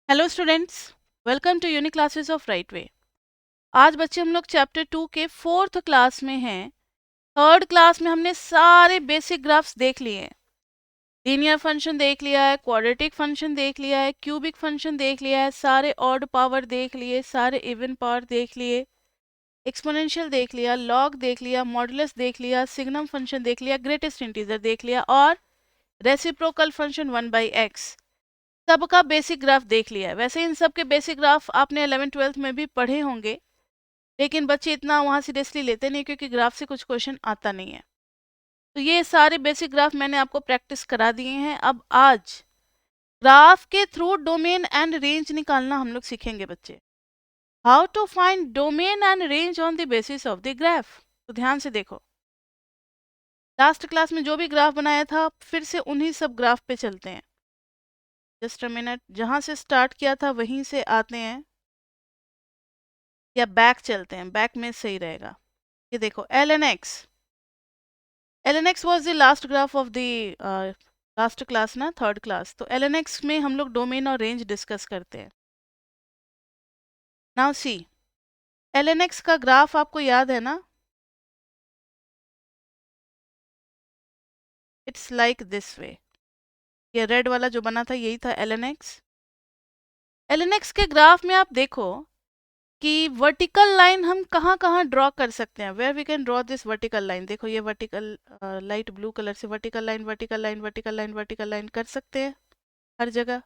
Hello students, welcome to unique classes of right way. आज बच्चे हम लोग चैप्टर 2 के 4th क्लास में हैं। थर्ड क्लास में हमने सारे बेसिक ग्राफ्स देख लिए हैं। लीनियर फंक्शन देख लिया है, क्वाड्रेटिक फंक्शन देख लिया है, क्यूबिक फंक्शन देख लिया है, सारे ऑड पावर देख लिए, सारे इवन पावर देख लिए, एक्सपोनेंशियल देख लिया, लॉग देख लिया, मॉडुलस देख लिया, सिग्नम फंक्शन देख लिया, ग्रेटेस्ट इंटीजर देख लिया और रेसिप्रोकल फंक्शन 1/x सबका बेसिक ग्राफ देख लिया है। वैसे इन सब के बेसिक ग्राफ आपने 11th-12th में भी पढ़े होंगे, लेकिन बच्चे इतना वहाँ सीरियसली लेते नहीं क्योंकि ग्राफ से कुछ क्वेश्चन आता नहीं है। तो ये सारे बेसिक ग्राफ मैंने आपको प्रैक्टिस करा दिए हैं। अब आज ग्राफ के थ्रू डोमेन एंड रेंज निकालना हम लोग सीखेंगे बच्चे। How to find domain and range on the basis of the graph. तो ध्यान से देखो, लास्ट क्लास में जो भी ग्राफ बनाया था फिर से उन्हीं सब ग्राफ पे चलते हैं। जस्ट अ मिनट, जहाँ से स्टार्ट किया था वहीं से आते हैं या बैक चलते हैं, बैक में सही रहेगा। ये देखो ln x was the last graph of the last class ना, थर्ड क्लास। तो ln x में हम लोग डोमेन और रेंज डिस्कस करते हैं। नाउ सी, ln x का ग्राफ आपको याद है ना, इट्स लाइक दिस वे। ये रेड वाला जो बना था यही था ln x। ln x के ग्राफ में आप देखो कि वर्टिकल लाइन हम कहाँ कहाँ ड्रॉ कर सकते हैं, where we can draw this vertical line. देखो ये वर्टिकल लाइट ब्लू कलर से vertical line vertical line vertical line vertical line कर सकते हैं हर जगह।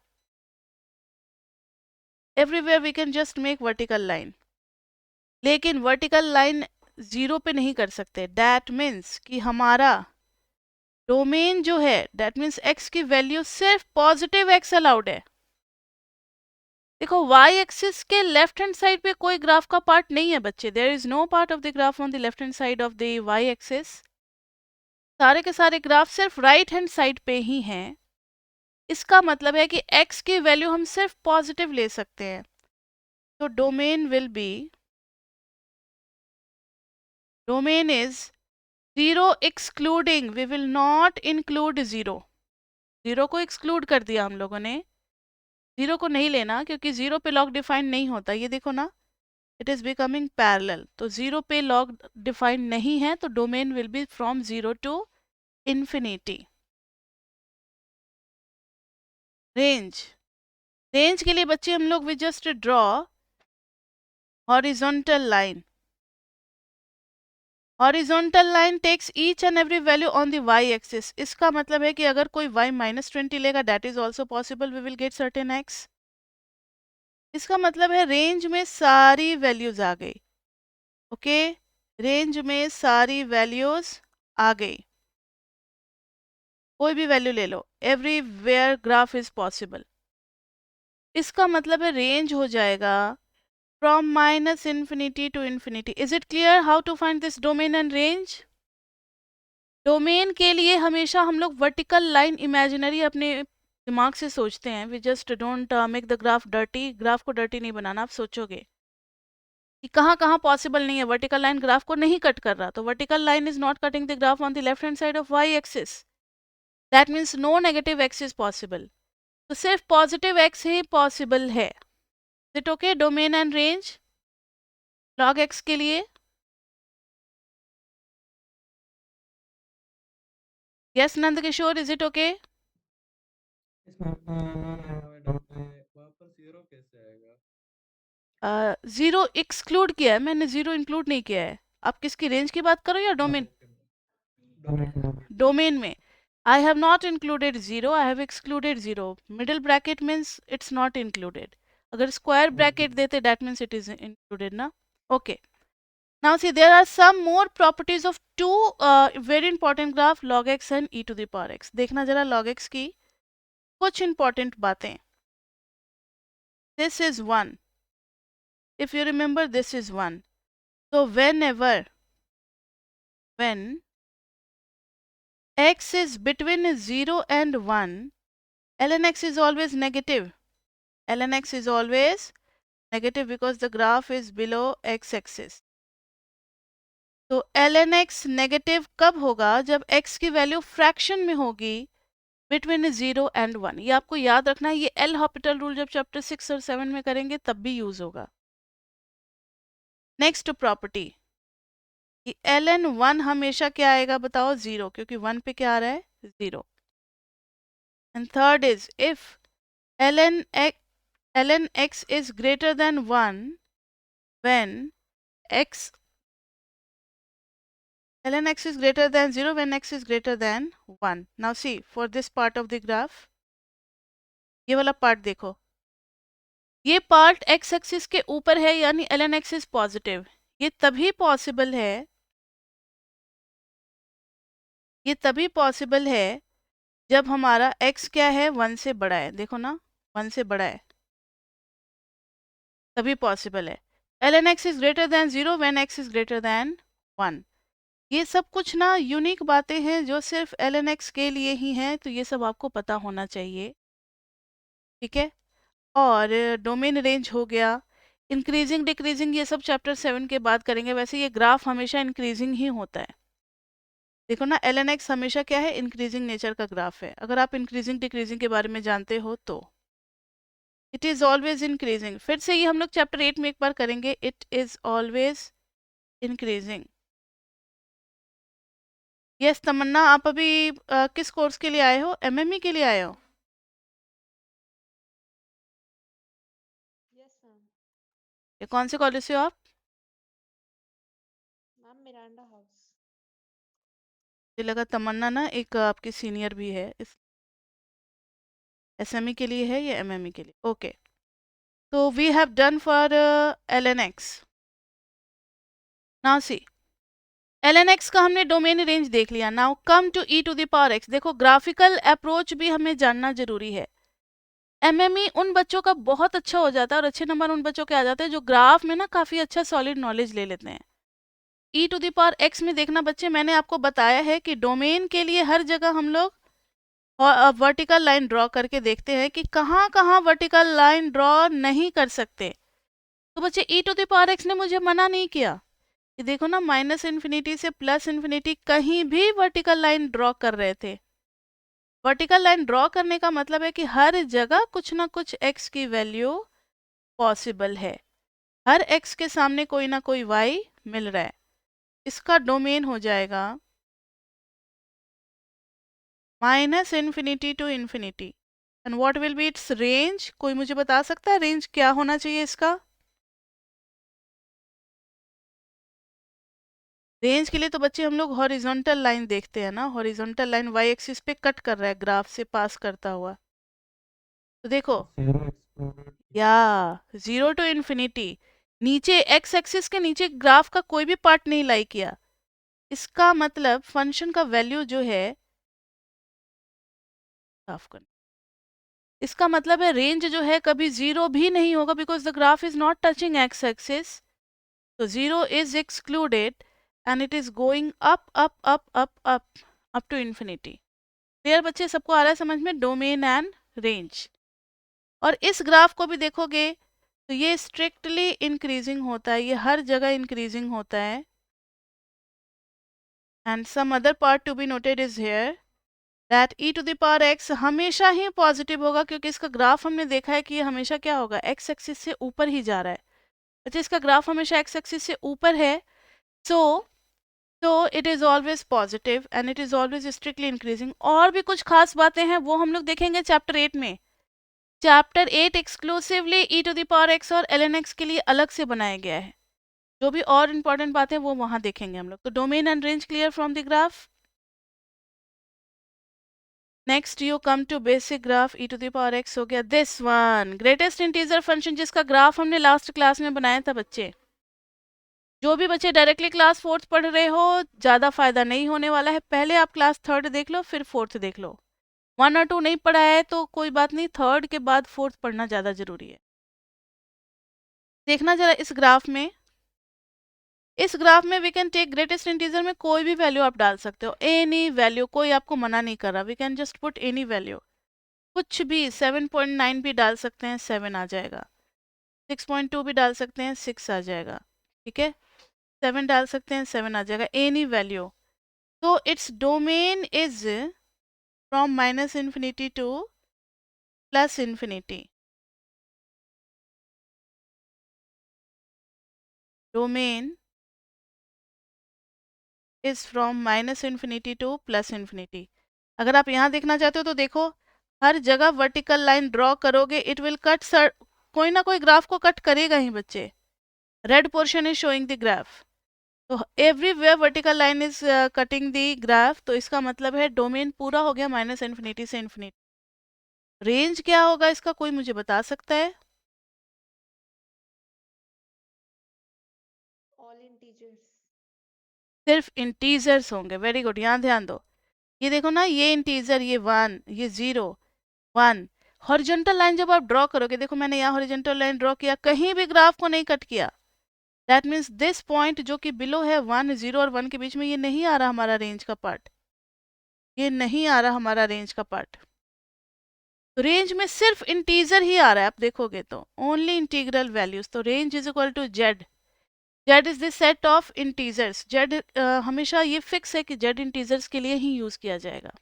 Everywhere we can just make vertical line, लेकिन वर्टिकल लाइन जीरो पे नहीं कर सकते। दैट मीन्स कि हमारा डोमेन जो है, दैट मीन्स एक्स की वैल्यू सिर्फ पॉजिटिव एक्स अलाउड है। देखो y एक्सिस के लेफ्ट हैंड साइड पे कोई ग्राफ का पार्ट नहीं है बच्चे। There is no part of the graph on the left hand side of the y axis. सारे के सारे ग्राफ सिर्फ राइट हैंड साइड पे ही हैं। इसका मतलब है कि x की वैल्यू हम सिर्फ पॉजिटिव ले सकते हैं। तो domain is zero excluding, we will not include zero. Zero को एक्सक्लूड कर दिया हम लोगों ने, जीरो को नहीं लेना क्योंकि जीरो पे लॉग डिफाइन नहीं होता। ये देखो ना, इट इज बिकमिंग पैरेलल। तो जीरो पे लॉग डिफाइन नहीं है, तो domain will be from zero to infinity. Range, range के लिए बच्चे हम लोग we just draw horizontal line. Horizontal line takes each and every value on the y axis. इसका मतलब है कि अगर कोई y -20 लेगा, that is also possible, we will get certain x। इसका मतलब है रेंज में सारी वैल्यूज आ गई। ओके, रेंज में सारी वैल्यूज आ गई, कोई भी वैल्यू ले लो, एवरीवेयर ग्राफ इज पॉसिबल। इसका मतलब है रेंज हो जाएगा from -infinity to infinity। Is it clear how to find this domain and range? Domain के लिए हमेशा हम लोग वर्टिकल लाइन इमेजिनरी अपने दिमाग से सोचते हैं। We just don't make the graph dirty. Graph को डर्टी नहीं बनाना। आप सोचोगे कि कहाँ कहाँ पॉसिबल नहीं है, वर्टिकल लाइन ग्राफ को नहीं कट कर रहा, तो vertical line is not cutting the graph on the left hand side of y axis. That means no negative x is possible. तो सिर्फ पॉजिटिव x ही पॉसिबल है। Is it okay? Domain and range log x के लिए। Yes Nand Kishore, is it okay? Zero exclude किया है मैंने, zero include नहीं किया है। आप किसकी रेंज की बात करो या डोमेन? डोमेन में I have not included zero, I have excluded zero. Middle bracket means it's not included. अगर स्क्वायर ब्रैकेट देते that means it is included ना। Okay, now see there are some more properties of two very important graph, log x and e to the power x। देखना जरा log x की कुछ important बातें। this is 1, if you remember this is 1, so when x is between 0 and 1, ln x is always negative। ln x is always negative because the graph is below x axis। तो ln x negative कब होगा? जब x की value fraction में होगी between 0 and 1। ये आपको याद रखना है, ये एल हॉपिटल रूल जब चैप्टर 6 और 7 में करेंगे तब भी यूज होगा। नेक्स्ट प्रॉपर्टी, एल एन 1 हमेशा क्या आएगा बताओ, 0, क्योंकि 1 पे क्या आ रहा है, 0। And third is if ln x is greater than 1 when x ln x is greater than 0 when x is greater than 1। now see for this part of the graph, ये वाला पार्ट देखो, ये पार्ट x एक्सिस के ऊपर है यानी ln x is positive. ये तभी पॉसिबल है, ये तभी पॉसिबल है जब हमारा x क्या है, 1 से बड़ा है। देखो ना, 1 से बड़ा है, तभी पॉसिबल है। ln x is greater than 0 when x is greater than 1। ये सब कुछ ना यूनिक बातें हैं जो सिर्फ ln x के लिए ही हैं, तो ये सब आपको पता होना चाहिए, ठीक है। और डोमेन रेंज हो गया, इंक्रीजिंग डिक्रीजिंग ये सब चैप्टर 7 के बाद करेंगे। वैसे ये ग्राफ हमेशा इंक्रीजिंग ही होता है। देखो ना, ln x हमेशा क्या है, इंक्रीजिंग नेचर का ग्राफ है। अगर आप इंक्रीजिंग डिक्रीजिंग के बारे में जानते हो तो इट इज ऑलवेज इंक्रीजिंग। फिर से ये हम लोग चैप्टर 8 में एक बार करेंगे, it is always increasing. Yes Tamanna, आप अभी किस कोर्स के लिए आए हो, एमएमई के लिए आए हो? Yes ma'am. ये कौन से कॉलेज से हो आप? Ma'am Miranda house. मुझे लगा तमन्ना ना एक आपकी सीनियर भी है, इस एसएमई के लिए है या एमएमई के लिए? ओके, तो we have done for ln x। Now see, ln x का हमने डोमेन रेंज देख लिया। Now come to e to the power x। देखो ग्राफिकल अप्रोच भी हमें जानना जरूरी है। एमएमई उन बच्चों का बहुत अच्छा हो जाता है और अच्छे नंबर उन बच्चों के आ जाते हैं जो ग्राफ में ना काफी अच्छा सॉलिड नॉलेज ले लेते हैं। e to the power x में देखना बच्चे, मैंने आपको बताया है कि डोमेन के लिए हर जगह हम लोग वर्टिकल लाइन ड्रॉ करके देखते हैं कि कहाँ कहाँ वर्टिकल लाइन ड्रॉ नहीं कर सकते। तो बच्चे e to the power x ने मुझे मना नहीं किया। ये देखो ना, माइनस इन्फिनिटी से प्लस इन्फिनिटी कहीं भी वर्टिकल लाइन ड्रॉ कर रहे थे। वर्टिकल लाइन ड्रॉ करने का मतलब है कि हर जगह कुछ ना कुछ x की वैल्यू पॉसिबल है। हर x के सामने कोई ना कोई y मिल रहा है। इसका डोमेन हो जाएगा minus infinity to infinity. And what will be its range? कोई मुझे बता सकता है रेंज क्या होना चाहिए इसका? रेंज के लिए तो बच्चे हम लोग हॉरिजॉन्टल लाइन देखते हैं ना, हॉरिजॉन्टल लाइन वाई एक्सिस पे कट कर रहा है, ग्राफ से पास करता हुआ। तो देखो, या 0 टू इन्फिनिटी, नीचे एक्स एक्सिस के नीचे ग्राफ का कोई भी पार्ट नहीं लाई किया। इसका मतलब फंक्शन का वैल्यू जो है, साफ करना, इसका मतलब है रेंज जो है कभी 0 भी नहीं होगा, because the graph is not touching x axis. तो 0 is excluded and it is going up up up up up up to infinity. Clear बच्चे, सबको आ रहा है समझ में, डोमेन एंड रेंज। और इस ग्राफ को भी देखोगे तो ये स्ट्रिक्टली इंक्रीजिंग होता है, ये हर जगह इंक्रीजिंग होता है। And some other part to be noted is here that e to the power x हमेशा ही पॉजिटिव होगा, क्योंकि इसका ग्राफ हमने देखा है कि ये हमेशा क्या होगा, x एक्सिस से ऊपर ही जा रहा है। अच्छा, इसका ग्राफ हमेशा x एक्सिस से ऊपर है, so it is always positive and it is always strictly increasing। और भी कुछ खास बातें हैं वो हम लोग देखेंगे चैप्टर 8 में। Chapter 8 exclusively e to the power x और ln x के लिए अलग से बनाया गया है। जो भी और इंपॉर्टेंट बातें वो वहां देखेंगे हम लोग। तो domain and range clear from the graph. Next you come to basic graph, e to the power x हो गया। This one greatest integer function, जिसका ग्राफ हमने लास्ट क्लास में बनाया था बच्चे। जो भी बच्चे डायरेक्टली क्लास 4th पढ़ रहे हो, ज़्यादा फायदा नहीं होने वाला है। पहले आप क्लास 3rd देख लो, फिर 4th देख लो। 1 और 2 नहीं पढ़ा है तो कोई बात नहीं, 3rd के बाद 4th पढ़ना ज़्यादा जरूरी है। देखना जरा इस ग्राफ में, इस ग्राफ में we can take greatest integer में कोई भी वैल्यू आप डाल सकते हो, एनी वैल्यू, कोई आपको मना नहीं कर रहा। We can just put any value, कुछ भी। 7.9 भी डाल सकते हैं, 7 आ जाएगा। 6.2 भी डाल सकते हैं, 6 आ जाएगा। ठीक है, 7 डाल सकते हैं, 7 आ जाएगा, एनी वैल्यू। तो its domain is from minus infinity two plus infinity. Domain is from minus infinity two plus infinity. अगर आप यहाँ देखना चाहते हो तो देखो, हर जगह वर्टिकल लाइन ड्रॉ करोगे, इट विल कट, कोई ना कोई ग्राफ को कट करेगा ही बच्चे. Red portion is showing the graph. तो everywhere vertical line is cutting the graph. तो इसका मतलब है डोमेन पूरा हो गया माइनस इन्फिनिटी से इन्फिनिटी. रेंज क्या होगा इसका, कोई मुझे बता सकता है? All integers. सिर्फ इंटीजर्स होंगे. वेरी गुड, यहाँ ध्यान दो. ये देखो ना, ये इंटीजर, ये 1, ये 0, 1. हॉरिजॉन्टल लाइन जब आप ड्रॉ करोगे, देखो मैंने यहाँ हॉरिजॉन्टल लाइन ड्रॉ किया, कहीं भी ग्राफ को नहीं कट किया. दैट मीन्स दिस पॉइंट जो कि बिलो है 1, 0 और 1 के बीच में, ये नहीं आ रहा हमारा रेंज का पार्ट. ये नहीं आ रहा हमारा रेंज का पार्ट. तो रेंज में सिर्फ इंटीजर ही आ रहा है. आप देखोगे तो ओनली इंटीग्रल वैल्यूज. तो range is equal to Z. Z is the set of integers. Z हमेशा ये फिक्स है कि जेड इंटीजर्स के लिए ही यूज किया जाएगा.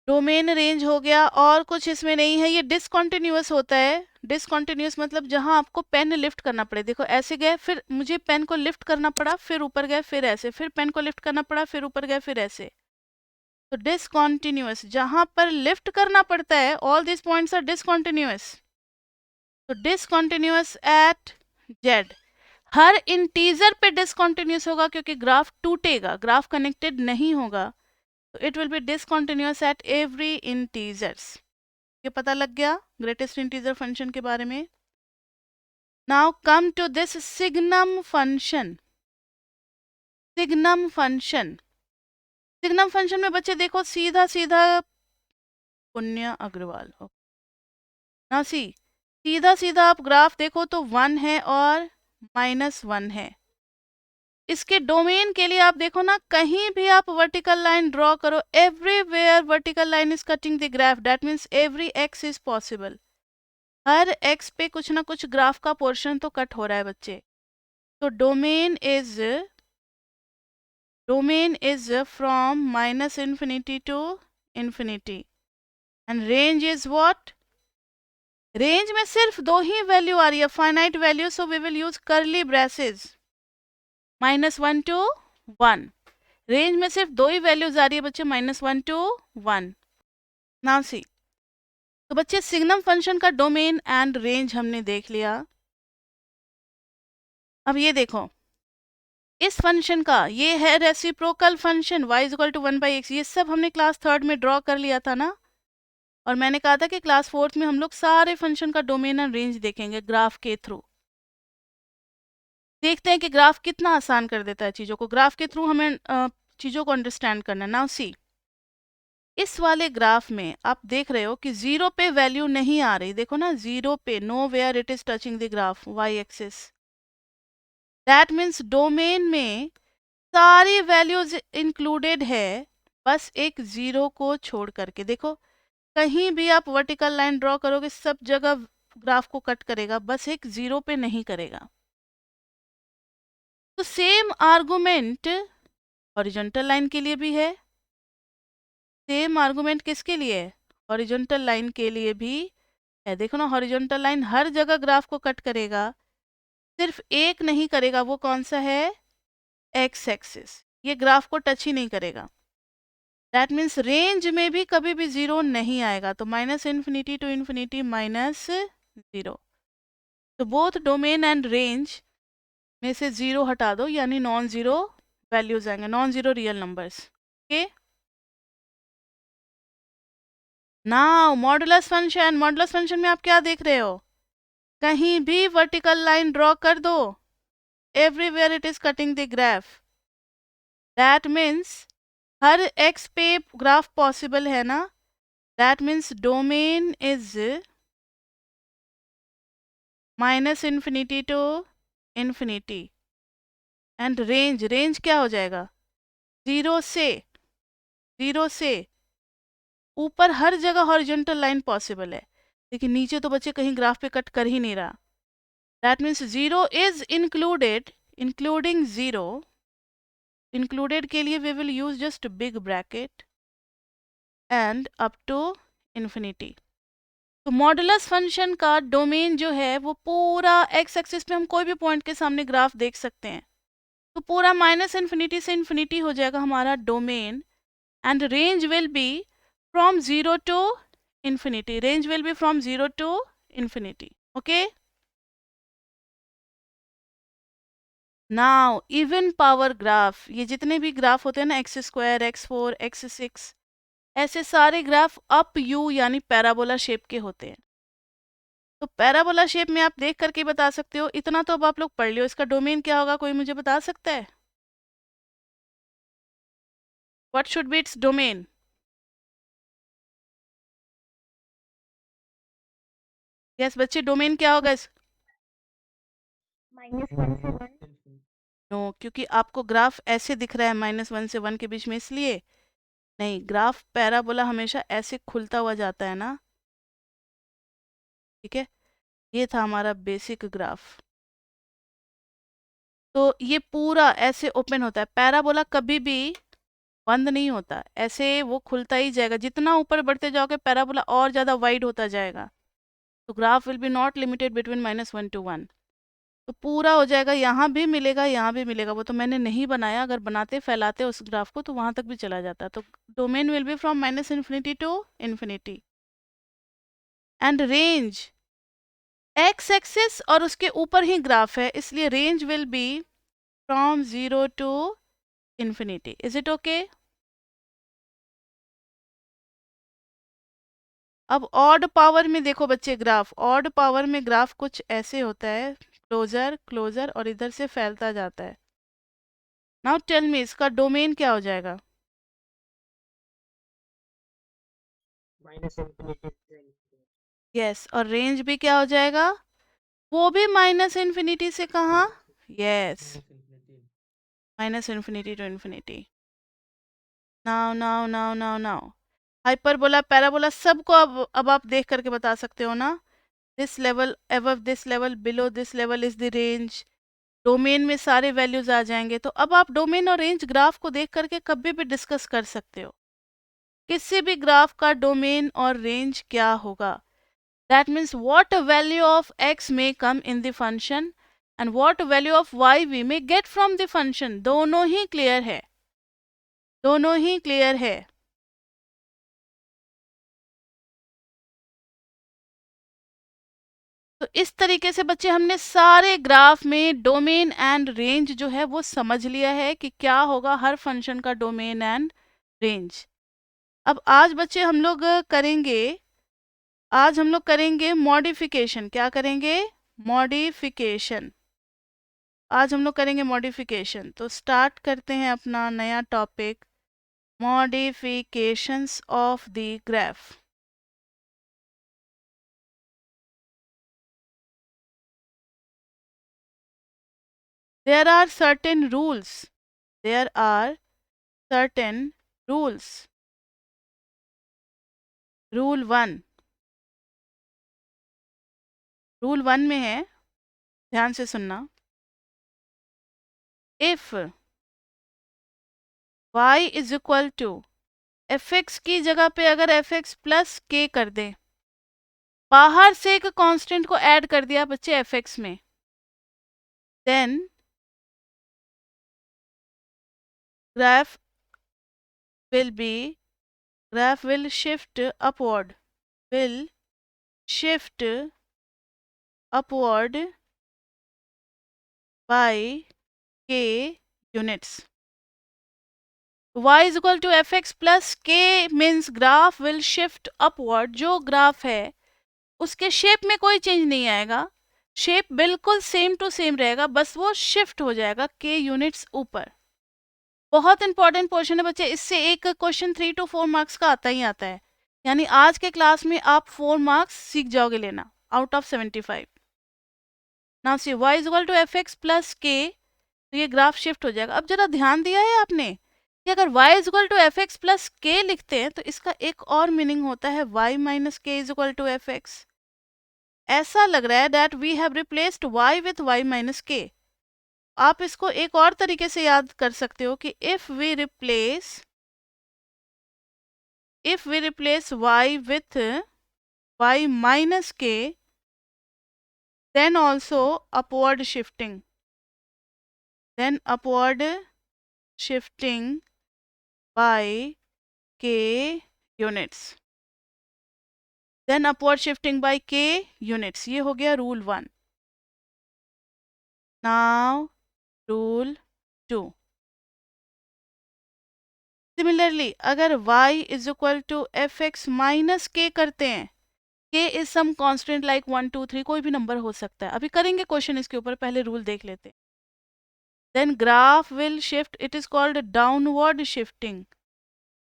डोमेन रेंज हो गया, और कुछ इसमें नहीं है. ये डिसकंटिन्यूअस होता है. डिसकंटिन्यूअस मतलब जहां आपको पेन लिफ्ट करना पड़े. देखो ऐसे गए, फिर मुझे पेन को लिफ्ट करना पड़ा, फिर ऊपर गए, फिर ऐसे, फिर पेन को लिफ्ट करना पड़ा, फिर ऊपर गए, फिर ऐसे. तो डिसकंटिन्यूअस जहां पर लिफ्ट करना पड़ता है, all this points are discontinuous. तो डिसकंटिन्यूअस एट जेड. हर इंटीजर पे डिसकंटिन्यूअस होगा क्योंकि ग्राफ टूटेगा, ग्राफ कनेक्टेड नहीं होगा. तो it will be discontinuous at every integers. ये पता लग गया ग्रेटेस्ट इंटीजर फंक्शन के बारे में. Now come to this signum function. Signum function. Signum function में बच्चे देखो, सीधा सीधा पुण्य अग्रवाल हो ना, सीधा सीधा आप ग्राफ देखो तो 1 है और -1 है. इसके डोमेन के लिए आप देखो ना, कहीं भी आप वर्टिकल लाइन ड्रॉ करो, everywhere vertical line is cutting the graph. That means every x is possible. Her x पे कुछ ना कुछ ग्राफ का पोर्शन तो कट हो रहा है बच्चे. तो domain is from minus infinity to infinity. And range is what? Range में सिर्फ दो ही वैल्यू आ रही है, finite value. So we will use curly braces. -1 to 1. Range में सिर्फ दो ही वैल्यूज आ रही है बच्चे, -1 to 1. Now see. तो बच्चे सिग्नम फंक्शन का डोमेन एंड रेंज हमने देख लिया. अब ये देखो, इस फंक्शन का ये है reciprocal function y is equal to 1/x. ये सब हमने क्लास 3rd में ड्रॉ कर लिया था ना. और मैंने कहा था कि क्लास 4th में हम लोग सारे फंक्शन का डोमेन एंड रेंज देखेंगे ग्राफ के थ्रू. देखते हैं कि ग्राफ कितना आसान कर देता है चीज़ों को. ग्राफ के थ्रू हमें चीज़ों को अंडरस्टैंड करना. नाउ सी, इस वाले ग्राफ में आप देख रहे हो कि 0 पे वैल्यू नहीं आ रही. देखो ना, 0 पे, nowhere it is touching the graph y axis. That means domain में सारी वैल्यूज इंक्लूडेड है, बस एक 0 को छोड़ करके. देखो कहीं भी आप वर्टिकल लाइन ड्रॉ करोगे, सब जगह ग्राफ को कट करेगा, बस एक 0 पे नहीं करेगा. तो सेम आर्गुमेंट हॉरिजॉन्टल लाइन के लिए भी है. सेम आर्गुमेंट किसके लिए है? हॉरिजॉन्टल लाइन के लिए भी है. देखो ना, हॉरिजॉन्टल लाइन हर जगह ग्राफ को कट करेगा, सिर्फ एक नहीं करेगा. वो कौन सा है? X axis. ये ग्राफ को टच ही नहीं करेगा. दैट मीन्स रेंज में भी कभी भी 0 नहीं आएगा. तो माइनस इन्फिनिटी टू इन्फिनिटी -0. तो बोथ डोमेन एंड रेंज में से 0 हटा दो, यानी नॉन जीरो वैल्यूज आएंगे, non zero real numbers. Okay. Now modulus function. Modulus function में आप क्या देख रहे हो? कहीं भी वर्टिकल लाइन ड्रॉ कर दो, everywhere it is cutting the graph. That means हर एक्स पे ग्राफ पॉसिबल है ना. That means domain is minus infinity to infinity. And range क्या हो जाएगा? 0 से ऊपर हर जगह हॉरिजॉन्टल लाइन पॉसिबल है, लेकिन नीचे तो बच्चे कहीं ग्राफ पे कट कर ही नहीं रहा. That means 0 is included, including 0. Included के लिए we will use just big bracket. And up to infinity. तो मॉडुलस फंक्शन का डोमेन जो है वो पूरा एक्स एक्सिस पे हम कोई भी पॉइंट के सामने ग्राफ देख सकते हैं। तो पूरा माइनस इन्फिनिटी से इन्फिनिटी हो जाएगा हमारा domain, and range will be from 0 to infinity. Range will be from 0 to infinity. Okay, now even power graph, ये जितने भी ग्राफ होते हैं ना, x square, x four, x six, ऐसे सारे ग्राफ अप यू यानी पैराबोला शेप के होते हैं। तो पैराबोला शेप में आप देख करके बता सकते हो। इतना तो अब आप लोग पढ़ लियो, इसका डोमेन क्या होगा, कोई मुझे बता सकता है? What should B its domain? Yes बच्चे, डोमेन क्या होगा इस? -1 से 1। नो, क्योंकि आपको ग्राफ ऐसे दिख रहा है -1 से 1 के बीच में, इसलिए नहीं। ग्राफ पैराबोला हमेशा ऐसे खुलता हुआ जाता है ना। ठीक है, ये था हमारा बेसिक ग्राफ। तो ये पूरा ऐसे ओपन होता है। पैराबोला कभी भी बंद नहीं होता, ऐसे वो खुलता ही जाएगा। जितना ऊपर बढ़ते जाओगे पैराबोला और ज़्यादा वाइड होता जाएगा। तो graph will B not limited between -1 to 1। तो पूरा हो जाएगा, यहाँ भी मिलेगा, यहाँ भी मिलेगा। वो तो मैंने नहीं बनाया, अगर बनाते फैलाते उस ग्राफ को तो वहाँ तक भी चला जाता। तो domain will be from -infinity to infinity, and range x axis और उसके ऊपर ही ग्राफ है, इसलिए range will be from 0 to infinity. Is it okay? अब ऑड पावर में देखो बच्चे, ग्राफ ऑड पावर में ग्राफ कुछ ऐसे होता है, क्लोजर क्लोजर, और इधर से फैलता जाता है। नाउ टेल मी, इसका डोमेन क्या हो जाएगा? -∞ यस, और रेंज भी क्या हो जाएगा? वो भी माइनस इन्फिनिटी से कहाँ? Yes, -infinity to infinity. Now now now now now hyperbola, parabola, सबको अब आप देख करके बता सकते हो ना। This level above this level, below this level is the range. Domain में सारे वैल्यूज आ जाएंगे। तो अब आप डोमेन और रेंज ग्राफ को देख करके कभी भी डिस्कस कर सकते हो। किसी भी ग्राफ का डोमेन और रेंज क्या होगा? That means what value of x may come in the function and what value of y we may get from the function। दोनों ही क्लियर है, दोनों ही क्लियर है। तो इस तरीके से बच्चे हमने सारे ग्राफ में डोमेन एंड रेंज जो है वो समझ लिया है कि क्या होगा हर फंक्शन का डोमेन एंड रेंज। अब आज बच्चे हम लोग करेंगे, आज हम लोग करेंगे मॉडिफिकेशन। क्या करेंगे? मॉडिफिकेशन। आज हम लोग करेंगे मॉडिफिकेशन। तो स्टार्ट करते हैं अपना नया topic, modifications of the graph. There are certain rules. There are certain rules. Rule 1, rule 1 में है, ध्यान से सुनना। If y is equal to fx की जगह पे अगर fx प्लस k कर दें, बाहर से एक कांस्टेंट को ऐड कर दिया बच्चे fx में, then graph will be, graph will shift upward, will shift upward by k units. y is equal to fx plus k means graph will shift upward। जो ग्राफ है उसके शेप में कोई चेंज नहीं आएगा, शेप बिल्कुल same to same रहेगा, बस वो शिफ्ट हो जाएगा k यूनिट्स ऊपर। बहुत इंपॉर्टेंट पोर्शन है बच्चे, इससे एक क्वेश्चन 3 to 4 मार्क्स का आता ही आता है। यानी आज के क्लास में आप 4 मार्क्स सीख जाओगे लेना out of 75। Now see y is equal to f x plus k, तो ये ग्राफ शिफ्ट हो जाएगा। अब जरा ध्यान दिया है आपने कि अगर y is equal to f x plus k लिखते हैं तो इसका एक और मीनिंग होता है y minus k is equal to f x. ऐसा लग रहा है that we have replaced y with y minus k. आप इसको एक और तरीके से याद कर सकते हो कि if we replace if we replace y with y minus k, then also upward shifting. Then upward shifting by k units. Then upward shifting by k units. ये हो गया rule 1. Now rule 2. Similarly, अगर y is equal to fx minus k करते हैं, k is some constant like 1, 2, 3, कोई भी number हो सकता है. अभी करेंगे क्वेश्चन इसके ऊपर, पहले रूल देख लेते हैं. Then graph will shift, it is called downward shifting.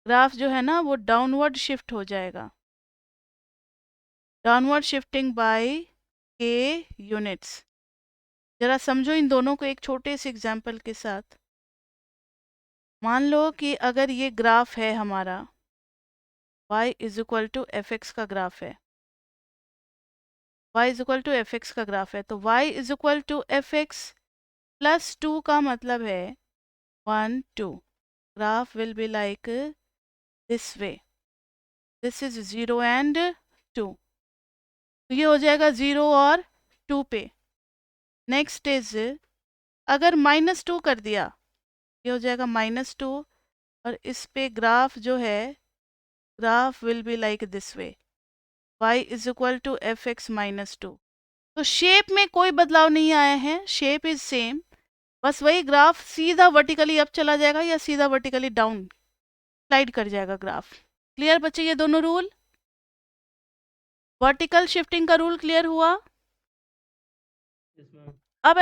ग्राफ जो है ना वो डाउनवर्ड शिफ्ट हो जाएगा. Downward shifting by k units. जरा समझो इन दोनों को एक छोटे से एग्जाम्पल के साथ. मान लो कि अगर ये ग्राफ है हमारा, y is equal to f x का ग्राफ है. y is equal to f x का ग्राफ है, तो y is equal to f x plus 2 का मतलब है 1, 2. Graph will be like this way. This is 0 and 2. तो ये हो जाएगा 0 और 2 पे. नेक्स्ट इज अगर -2 कर दिया, ये हो जाएगा -2, और इस पे ग्राफ जो है, graph will be like this way. y is equal to f x minus 2. तो शेप में कोई बदलाव नहीं आया है, शेप इज सेम. बस वही ग्राफ सीधा वर्टिकली अप चला जाएगा या सीधा वर्टिकली डाउन स्लाइड कर जाएगा ग्राफ. क्लियर बच्चे ये दोनों रूल? वर्टिकल शिफ्टिंग का रूल क्लियर हुआ? Yes, ma'am. अब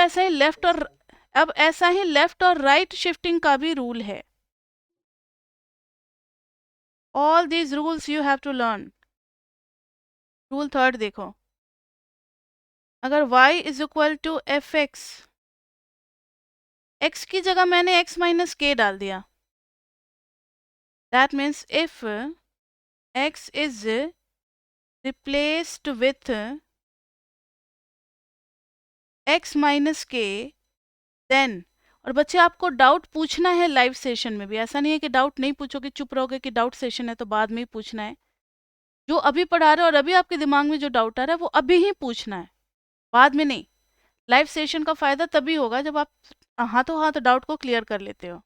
ऐसा ही लेफ्ट और राइट शिफ्टिंग का भी रूल है. All these rules you have to learn. Rule 3 देखो. अगर y is equal to f x, x की जगह मैंने x माइनस के डाल दिया. That means if x is replaced with x minus k, then, और बच्चे आपको डाउट पूछना है लाइव सेशन में भी. ऐसा नहीं है कि डाउट नहीं पूछोगे, चुप रहोगे कि डाउट सेशन है तो बाद में ही पूछना है. जो अभी पढ़ा रहे हो और अभी आपके दिमाग में जो डाउट आ रहा है वो अभी ही पूछना है, बाद में नहीं. लाइव सेशन का फायदा तभी होगा जब आप हाथों हाथ डाउट को क्लियर कर लेते हो.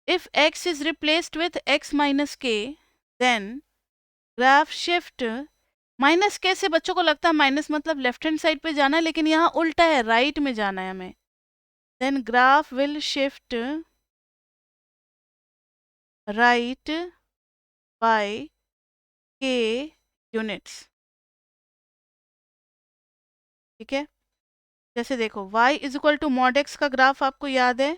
If x is replaced with x minus k, then graph shift. Minus के से बच्चों को लगता है माइनस मतलब लेफ्ट हैंड साइड पे जाना है, लेकिन यहाँ उल्टा है, राइट में जाना है हमें. Then graph will shift right by k units. ठीक है. जैसे देखो y is equal to mod x का ग्राफ आपको याद है?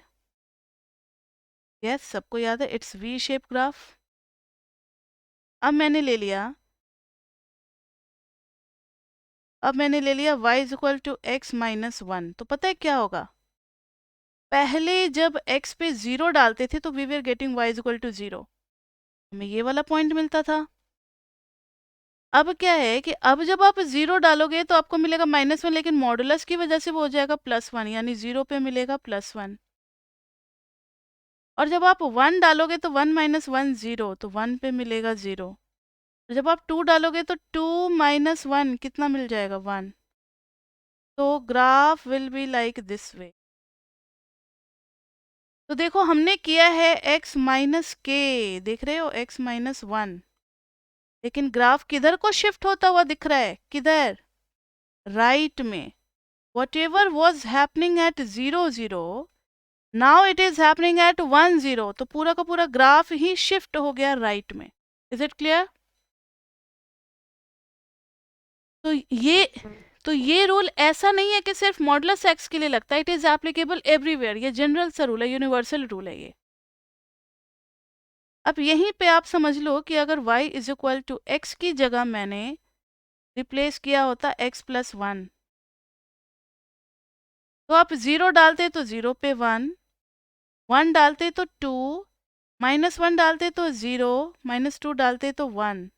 यस, सबको याद है. It's V shape graph. अब मैंने ले लिया y is equal to x minus 1. तो पता है क्या होगा? पहले जब x पे 0 डालते थे तो we were getting y is equal to 0, हमें ये वाला पॉइंट मिलता था. अब क्या है कि अब जब आप 0 डालोगे तो आपको मिलेगा -1, लेकिन मॉडुलस की वजह से वो हो जाएगा +1, यानी 0 पे मिलेगा +1. और जब आप 1 डालोगे तो 1 माइनस 1 0, तो 1 पे मिलेगा 0. और जब आप 2 डालोगे तो 2 माइनस 1 कितना मिल जाएगा? 1. तो graph will be like this वे. तो देखो हमने किया है x माइनस के, देख रहे हो, x माइनस 1, लेकिन ग्राफ किधर को शिफ्ट होता हुआ दिख रहा है? किधर? राइट में. What ever was happening at 0, 0, now it is happening at 1, 0. तो पूरा का पूरा ग्राफ ही शिफ्ट हो गया राइट में. Is it clear? तो ये रूल ऐसा नहीं है कि सिर्फ मॉडुलस एक्स के लिए लगता है. It is applicable everywhere. ये जनरल सा रूल है, यूनिवर्सल रूल है ये. अब यहीं पे आप समझ लो कि अगर y is equal to x की जगह मैंने रिप्लेस किया होता x प्लस 1, तो आप 0 डालते तो 0 पे 1, 1 डालते तो 2, -1 डालते तो 0, -2 डालते तो 1.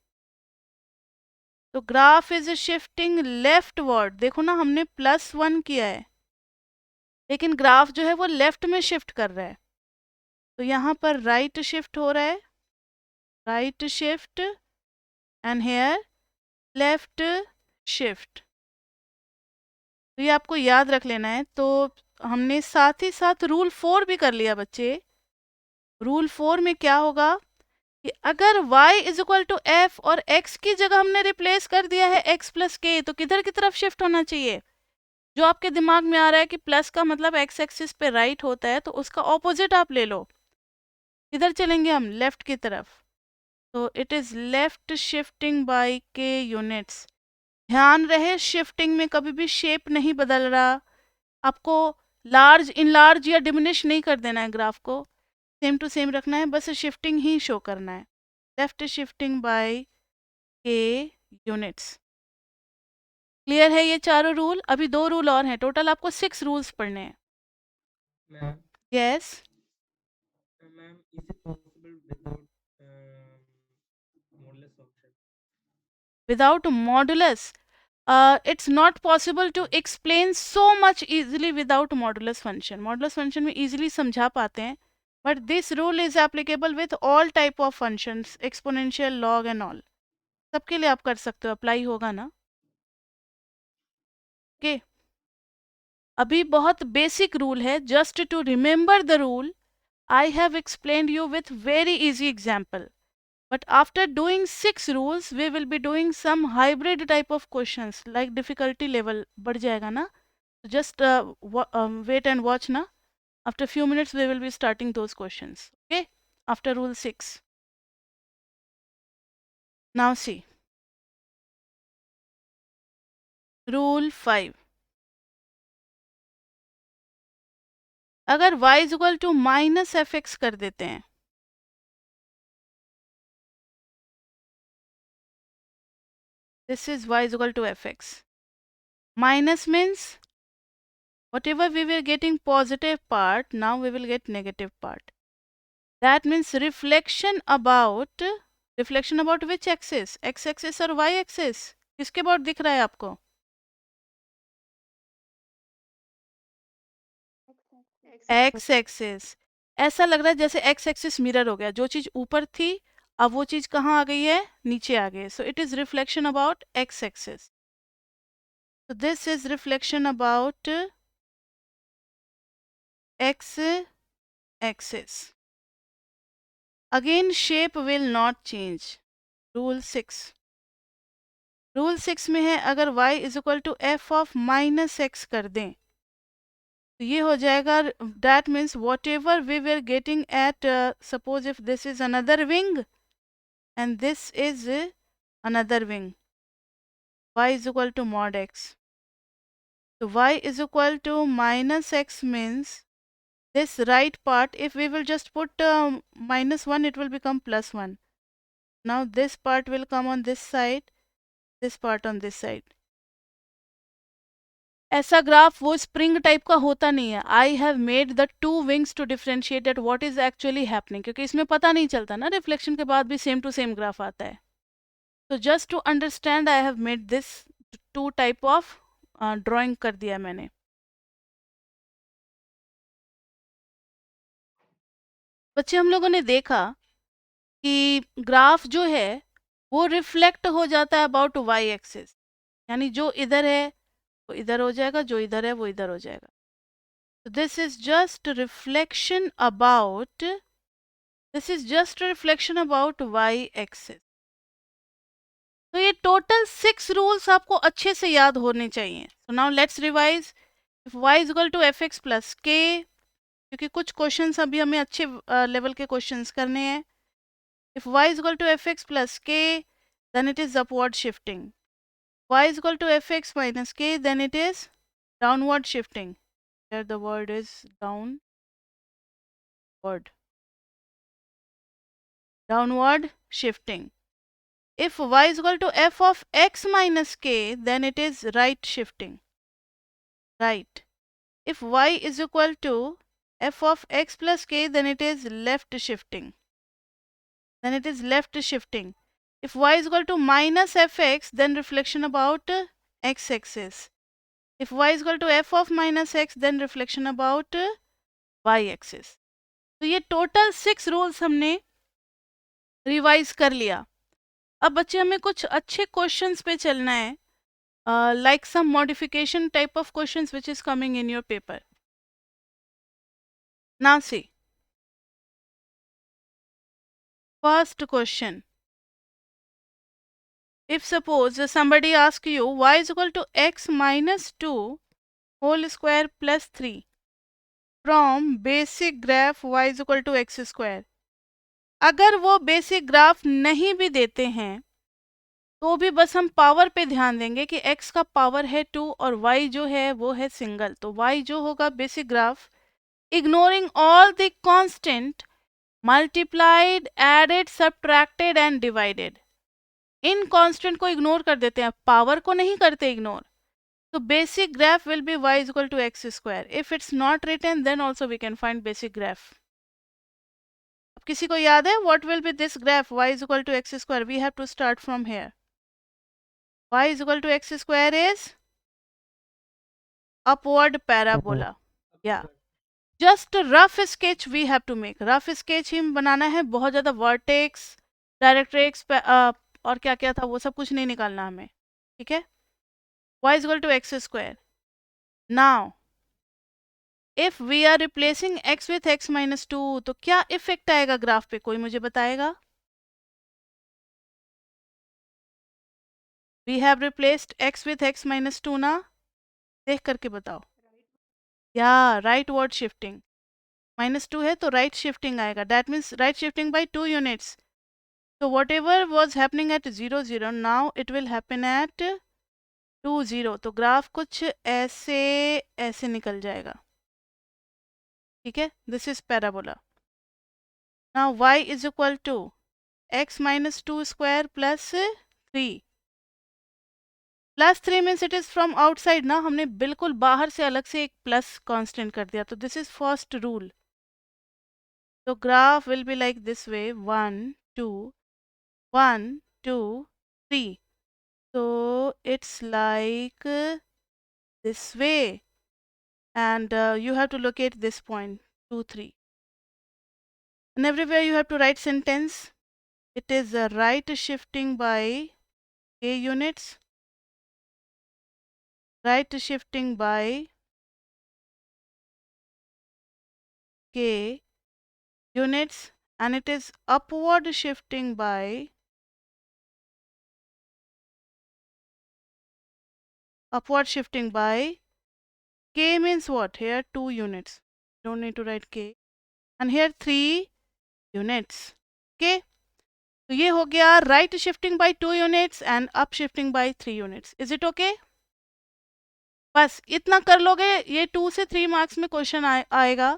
तो ग्राफ इज शिफ्टिंग लेफ्टवर्ड. देखो ना, हमने +1 किया है, लेकिन ग्राफ जो है वो लेफ्ट में शिफ्ट कर रहा है. तो यहाँ पर राइट शिफ्ट हो रहा है, right shift, and here left shift. तो ये आपको याद रख लेना है. तो हमने साथ ही साथ रूल 4 भी कर लिया बच्चे. रूल 4 में क्या होगा कि अगर y is equal to f और x की जगह हमने रिप्लेस कर दिया है x प्लस के, तो किधर की तरफ शिफ्ट होना चाहिए? जो आपके दिमाग में आ रहा है कि प्लस का मतलब x एक्सिस पे राइट होता है, तो उसका ऑपोजिट आप ले लो. किधर चलेंगे हम? लेफ्ट की तरफ. तो it is left shifting by k units. ध्यान रहे शिफ्टिंग में कभी भी शेप नहीं बदल रहा. आपको लार्ज इनलार्ज या डिमिनिश नहीं कर देना है ग्राफ को, सेम टू सेम रखना है, बस शिफ्टिंग ही शो करना है. Left shifting by k units. Clear है ये चारों रूल? अभी 2 रूल और हैं. टोटल आपको 6 रूल्स पढ़ने हैं. Ma'am yes. Ma'am is it possible without modulus function? Without modulus, it's not possible to explain so much easily without modulus function. Modulus function में easily समझा पाते हैं, but this rule is applicable with all type of functions, exponential, log and all. सबके लिए आप कर सकते हो, अप्लाई होगा ना. Okay okay. अभी बहुत बेसिक रूल है. Just to remember the rule I have explained you with very easy example. But after doing 6 rules, we will be doing some hybrid type of questions, like difficulty level बढ़ जाएगा ना. So just wait and watch ना. After few minutes, we will be starting those questions. Okay? After rule 6. Now see. Rule 5. अगर y is equal to minus fx कर देते हैं, this is y is equal to fx. Minus means whatever we were getting positive part, now we will get negative part. That means reflection about which axis? X axis और Y axis? किसके about दिख रहा है आपको? X axis. ऐसा लग रहा है जैसे X axis मिरर हो गया. जो चीज ऊपर थी, अब वो चीज कहाँ आ गई है? नीचे आ गई. So it is reflection about X axis. So this is reflection about X axis. Again, shape will not change. Rule 6. Rule 6 में है अगर y is equal to f of minus x कर दें, तो ये हो जाएगा. That means whatever we were getting at, suppose if this is another wing and this is another wing, y is equal to mod x. तो y is equal to minus x means this right part, if we will just put minus 1, it will become plus 1. Now this part will come on this side, this part on this side. ऐसा graph वो spring type का होता नहीं है. I have made the 2 wings to differentiate at what is actually happening, क्योंकि इसमें पता नहीं चलता ना, रिफ्लेक्शन के बाद भी सेम टू सेम ग्राफ आता है. तो just to understand I have made this 2 type of drawing कर दिया मैंने. बच्चे हम लोगों ने देखा कि ग्राफ जो है वो रिफ्लेक्ट हो जाता है अबाउट वाई एक्सिस, यानी जो इधर है वो इधर हो जाएगा, जो इधर है वो इधर हो जाएगा. So this is just a reflection about y axis. तो ये टोटल 6 रूल्स आपको अच्छे से याद होने चाहिए. So now let's revise. If y is equal to fx plus k, क्योंकि कुछ क्वेश्चंस अभी हमें अच्छे लेवल के क्वेश्चंस करने हैं. If y is equal to fx plus k, then it is upward shifting. Y is equal to fx minus k, then it is downward shifting. Here the word is downward shifting. If y is equal to f of x minus k, then it is right shifting. Right. If y is equal to f of x plus k, then it is left shifting. If y is equal to minus fx, then reflection about x axis. If y is equal to f of minus x, then reflection about y axis. तो ये total 6 rules हमने revise कर लिया। अब बच्चे हमें कुछ अच्छे क्वेश्चंस पे चलना है, like some modification type of questions which is coming in your paper. Now see, first question. If suppose somebody asks you y is equal to x minus 2 whole square plus 3 from basic graph y is equal to x square, अगर वो basic graph नहीं भी देते हैं तो भी बस हम पावर पे ध्यान देंगे कि x का पावर है 2 और y जो है वो है सिंगल, तो y जो होगा basic graph, ignoring all the constant, multiplied, added, subtracted and divided. इन कांस्टेंट को इग्नोर कर देते हैं, पावर को नहीं करते इग्नोर, तो basic graph will be y is equal to x square. If it's not written then also we can find basic graph. अब किसी को याद है what will be this graph y is equal to x square? We have to start from here. y is equal to x square is upward parabola. या just rough sketch we have to make. Rough sketch ही बनाना है, बहुत ज़्यादा vertex, directrix और क्या क्या था वो सब कुछ नहीं निकालना हमें, ठीक है. y is equal to x square. Now, if we are replacing x with x minus 2, तो क्या इफेक्ट आएगा ग्राफ पे, कोई मुझे बताएगा? We have replaced x with x minus 2 ना, देख करके बताओ. या राइट वर्ड शिफ्टिंग, -2 है तो राइट शिफ्टिंग आएगा. That means right shifting by 2 units. So whatever was happening at 0 0, now it will happen at 2 0. तो ग्राफ कुछ ऐसे ऐसे निकल जाएगा, ठीक है. This is parabola. Now y is equal to x minus 2 square plus 3. Plus 3 means it is from outside ना, हमने बिल्कुल बाहर से अलग से एक प्लस कांस्टेंट कर दिया, तो दिस इज फर्स्ट रूल. तो graph will be like this way, 1 2 1 2 3. So it's like this way, and you have to locate this point 2 3, and everywhere you have to write sentence. It is a right shifting by k units, right shifting by k units, and it is upward shifting by k means what? Here 2 units, don't need to write k, and here 3 units. Okay, तो ये हो गया right shifting by 2 units and up shifting by 3 units. Is it okay? बस इतना कर लोगे, ये 2 से 3 मार्क्स में क्वेश्चन आएगा,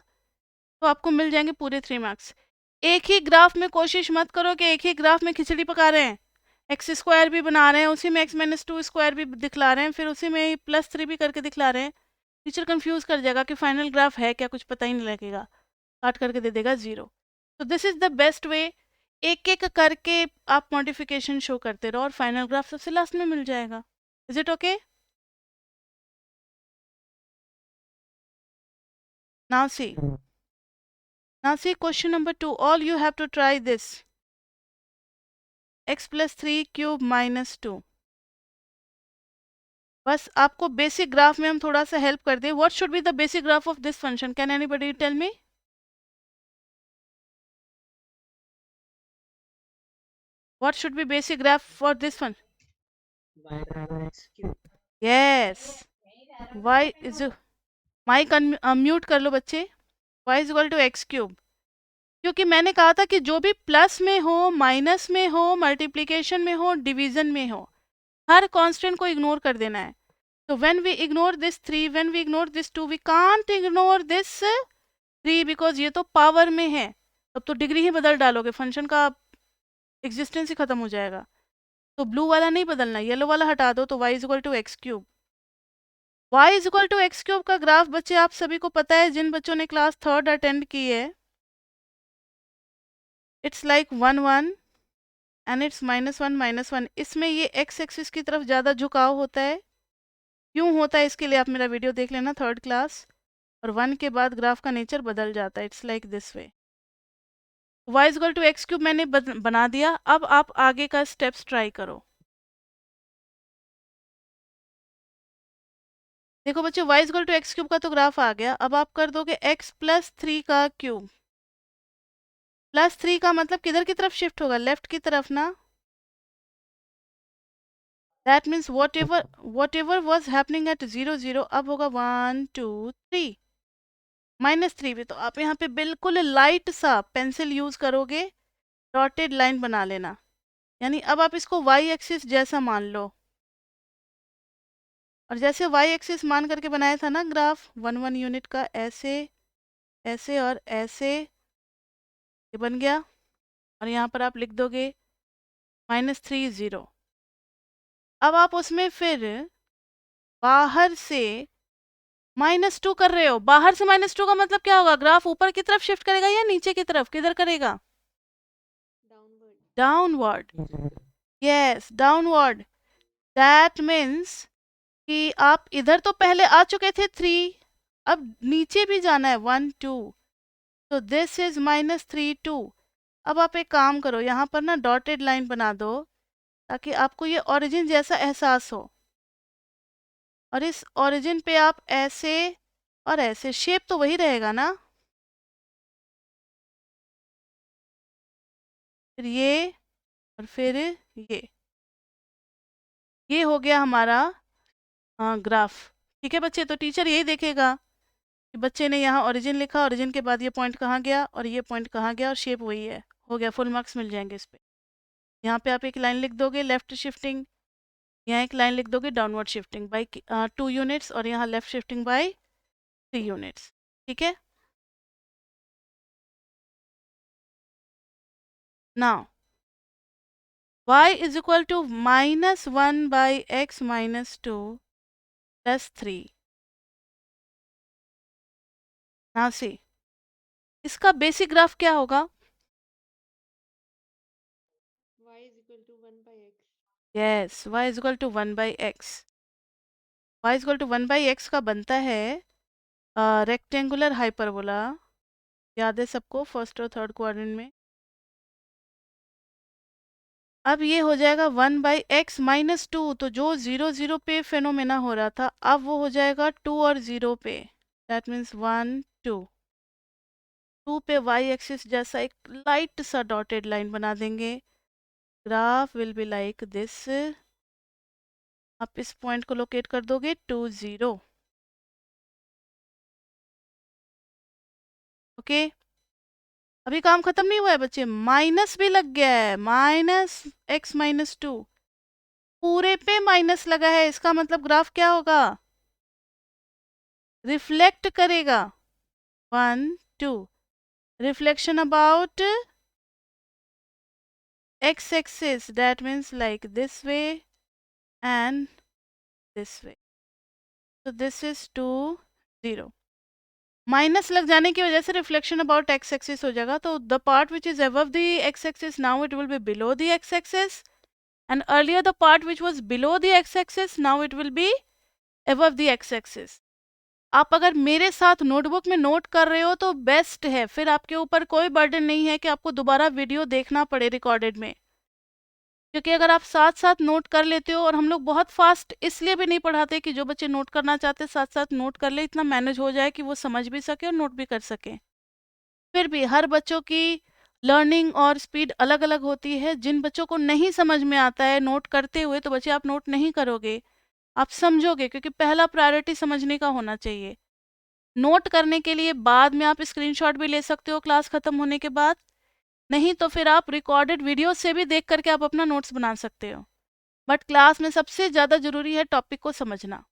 तो आपको मिल जाएंगे पूरे 3 मार्क्स. एक ही ग्राफ में कोशिश मत करो कि एक ही ग्राफ में खिचड़ी पका रहे हैं, एक्स स्क्वायर भी बना रहे हैं, उसी में एक्स माइनस 2 स्क्वायर भी दिखला रहे हैं, फिर उसी में प्लस 3 भी करके दिखला रहे हैं. टीचर कंफ्यूज कर जाएगा कि फाइनल ग्राफ है क्या, कुछ पता ही नहीं लगेगा, काट करके दे देगा 0. तो this is the best way. एक एक करके आप मॉडिफिकेशन शो करते रहो और फाइनल ग्राफ सबसे लास्ट में मिल जाएगा. Is it okay? Now see, question number 2. All you have to try this. x plus 3 cube minus 2. बस आपको बेसिक ग्राफ में हम थोड़ा सा हेल्प कर दें. What should be the basic graph of this function? Can anybody tell me? What should be basic graph for this one? y बराबर x cube. Yes. Y is mic mute कर लो बच्चे. y is equal to x cube. क्योंकि मैंने कहा था कि जो भी प्लस में हो, माइनस में हो, मल्टीप्लिकेशन में हो, डिवीजन में हो, हर कांस्टेंट को इग्नोर कर देना है. तो when we ignore this 3, when we ignore this 2, we can't ignore this 3 because ये तो पावर में है. तब तो डिग्री ही बदल डालोगे, फंक्शन का एग्जिस्टेंस ही खत्म हो जाएगा. तो ब्लू वाला नहीं बदलना, येलो वाला हटा दो, तो y is equal to x cube. y is equal to x cube का ग्राफ बच्चे आप सभी को पता है, जिन बच्चों ने क्लास 3rd अटेंड की है. It's like 1 1 and it's -1 -1. इसमें ये x एक्सिस की तरफ ज़्यादा झुकाव होता है. क्यों होता है इसके लिए आप मेरा वीडियो देख लेना 3rd क्लास. और 1 के बाद ग्राफ का नेचर बदल जाता है. It's like this way. y equal to x cube मैंने बना दिया। अब आप आगे का स्टेप्स ट्राई करो। देखो बच्चों, y equal to x cube का तो ग्राफ आ गया। अब आप कर दोगे x प्लस 3 का क्यूब। प्लस 3 का मतलब किधर की तरफ शिफ्ट होगा? लेफ्ट की तरफ ना। That means what ever was happening at 0 0 अब होगा 1 2 3 -3 भी। तो आप यहाँ पे बिल्कुल लाइट सा पेंसिल यूज करोगे, डॉटेड लाइन बना लेना। यानी अब आप इसको y एक्सिस जैसा मान लो। और जैसे y एक्सिस मान करके बनाया था ना ग्राफ 1 1 यूनिट का, ऐसे ऐसे और ऐसे, ये बन गया। और यहाँ पर आप लिख दोगे -3 0। अब आप उसमें फिर बाहर से -2 कर रहे हो। बाहर से -2 का मतलब क्या होगा? ग्राफ ऊपर की तरफ शिफ्ट करेगा या नीचे की तरफ? किधर करेगा? Downward. Yes, downward. That means कि आप इधर तो पहले आ चुके थे 3, अब नीचे भी जाना है 1 2। तो दिस इज -3 2। अब आप एक काम करो, यहाँ पर ना डॉटेड लाइन बना दो ताकि आपको ये ओरिजिन जैसा एहसास हो। और इस ओरिजिन पे आप ऐसे और ऐसे, शेप तो वही रहेगा ना। फिर ये और फिर ये हो गया हमारा ग्राफ। ठीक है बच्चे, तो टीचर यही देखेगा कि बच्चे ने यहाँ ओरिजिन लिखा, ओरिजिन के बाद ये पॉइंट कहाँ गया और ये पॉइंट कहाँ गया, और शेप वही है। हो गया, फुल मार्क्स मिल जाएंगे इस पे। यहाँ पे आप एक लाइन लिख दोगे लेफ्ट शिफ्टिंग, यहाँ एक लाइन लिख दोगे डाउनवर्ड शिफ्टिंग बाई 2 यूनिट्स, और यहाँ लेफ्ट शिफ्टिंग बाई 3 यूनिट्स। ठीक है। Now y is equal to -1 by x minus 2 plus 3. Now see, इसका बेसिक ग्राफ क्या होगा? Yes, y is equal to 1 by x। y is equal to 1 by x का बनता है रेक्टेंगुलर हाइपरबोला। याद है सबको फर्स्ट और थर्ड क्वाड्रेंट में। अब ये हो जाएगा 1 बाई एक्स माइनस 2। तो जो 0 0 पे फेनोमेना हो रहा था, अब वो हो जाएगा 2 और 0 पे। That means 1 2। 2 पे वाई एक्सिस जैसा एक लाइट सा डॉटेड लाइन बना देंगे। Graph will be like this. आप इस पॉइंट को लोकेट कर दोगे 2 0। ओके, अभी काम खत्म नहीं हुआ है बच्चे, माइनस भी लग गया है। -x-2 पूरे पे माइनस लगा है, इसका मतलब ग्राफ क्या होगा? रिफ्लेक्ट करेगा। 1 2 reflection about x axis, that means like this way and this way. So this is 2 0। Minus लग जाने की वजह से रिफ्लेक्शन अबाउट एक्स एक्सिस हो जाएगा। तो the part which is above the x axis now it will be below the x axis, and earlier the part which was below the x axis now it will be above the x axis. आप अगर मेरे साथ notebook में note कर रहे हो तो best है, फिर आपके ऊपर कोई बर्डन नहीं है कि आपको दोबारा वीडियो देखना पड़े रिकॉर्डेड में। क्योंकि अगर आप साथ साथ नोट कर लेते हो, और हम लोग बहुत फास्ट इसलिए भी नहीं पढ़ाते कि जो बच्चे नोट करना चाहते साथ साथ नोट कर ले, इतना मैनेज हो जाए कि वो समझ भी सके और नोट भी कर सके। फिर भी हर बच्चों की लर्निंग और स्पीड अलग अलग होती है। जिन बच्चों को नहीं समझ में आता है नोट करते हुए, तो बच्चे आप नोट नहीं करोगे, आप समझोगे, क्योंकि पहला प्रायोरिटी समझने का होना चाहिए। नोट करने के लिए बाद में आप स्क्रीनशॉट भी ले सकते हो क्लास खत्म होने के बाद, नहीं तो फिर आप रिकॉर्डेड वीडियो से भी देख करके आप अपना नोट्स बना सकते हो। बट क्लास में सबसे ज़्यादा ज़रूरी है टॉपिक को समझना।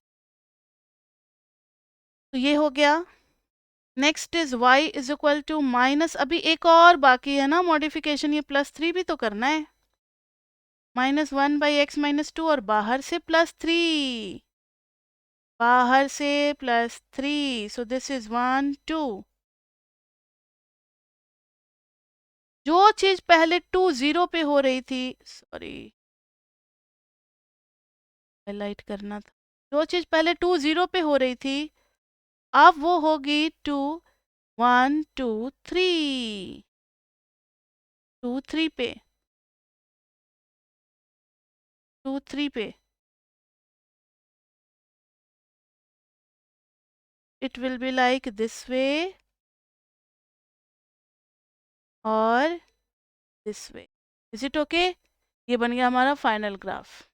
तो ये हो गया। Next is y is equal to minus, अभी एक और बाकी है ना मॉडिफिकेशन, ये +3 भी तो करना है। -1 बाई एक्स माइनस 2, और बाहर से +3, बाहर से +3। So this is 1 2। जो चीज पहले 2 0 पे हो रही थी, सॉरी हाईलाइट करना था, जो चीज पहले 2 0 पे हो रही थी, अब वो होगी 2 1 2 3। 2 3 पे, 2 3 पे it will be like this way और this way. Is it okay? ये बन गया हमारा final graph.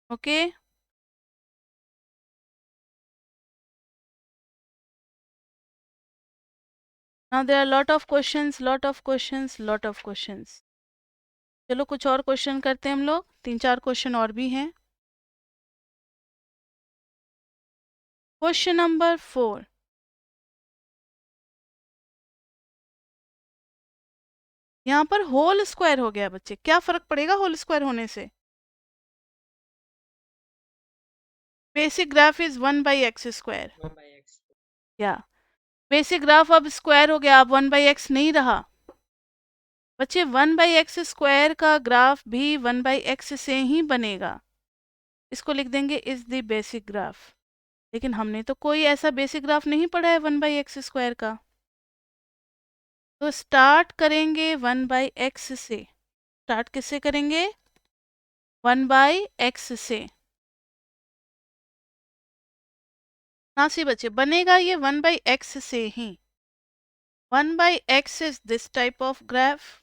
Okay now there are lot of questions. चलो कुछ और क्वेश्चन करते हैं हम लोग. 3 4 क्वेश्चन और भी हैं. Question number 4. यहाँ पर होल स्क्वायर हो गया बच्चे. क्या फर्क पड़ेगा होल स्क्वायर होने से? Basic graph is 1/x square. 1/x. या बेसिक ग्राफ अब स्क्वायर हो गया. अब 1/x नहीं रहा बच्चे. 1/x स्क्वायर का ग्राफ भी 1/x से ही बनेगा. इसको लिख देंगे इज द बेसिक ग्राफ. लेकिन हमने तो कोई ऐसा बेसिक ग्राफ नहीं पढ़ा है 1/x स्क्वायर का. तो स्टार्ट करेंगे 1/x से. स्टार्ट किससे करेंगे? 1/x से. ना सी बच्चे बनेगा ये 1/x से ही. 1/x is this type of graph.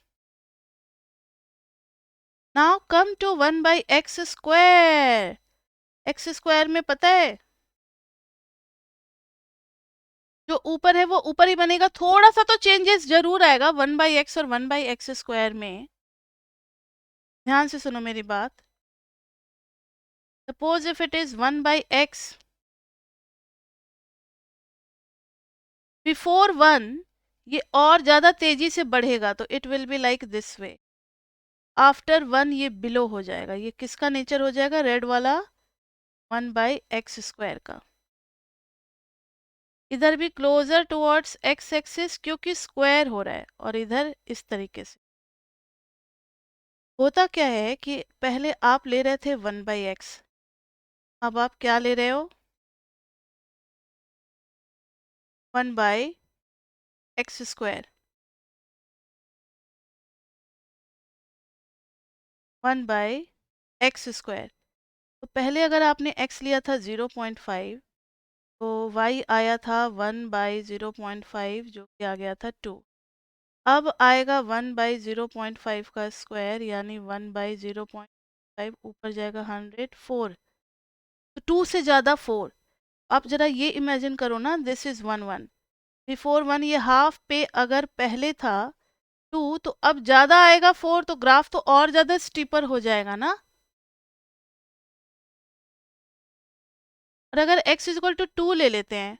Now come to 1/x square. x square में पता है जो ऊपर है वो ऊपर ही बनेगा. थोड़ा सा तो चेंजेस जरूर आएगा 1/x और 1/x स्क्वायर में. ध्यान से सुनो मेरी बात. Suppose if it is 1/x before 1 ये और ज्यादा तेजी से बढ़ेगा तो it will be like this way. After 1 ये बिलो हो जाएगा. ये किसका नेचर हो जाएगा? रेड वाला 1/x स्क्वायर का. इधर भी क्लोजर टुवर्ड्स x एक्सिस क्योंकि स्क्वायर हो रहा है. और इधर इस तरीके से. होता क्या है कि पहले आप ले रहे थे 1/x. अब आप क्या ले रहे हो? 1/x square. 1/x square. तो पहले अगर आपने x लिया था 0.5 तो y आया था 1/0.5 जो कि आ गया था 2. अब आएगा 1/0.5 का स्क्वायर यानी 1/0.5 ऊपर जाएगा 104. तो 2 से ज़्यादा 4. आप जरा ये इमेजिन करो ना. दिस इज 1 बिफोर 1 ये हाफ पे अगर पहले था 2 तो अब ज़्यादा आएगा 4 तो ग्राफ तो और ज़्यादा स्टीपर हो जाएगा ना. और अगर x इक्वल टू 2 ले लेते हैं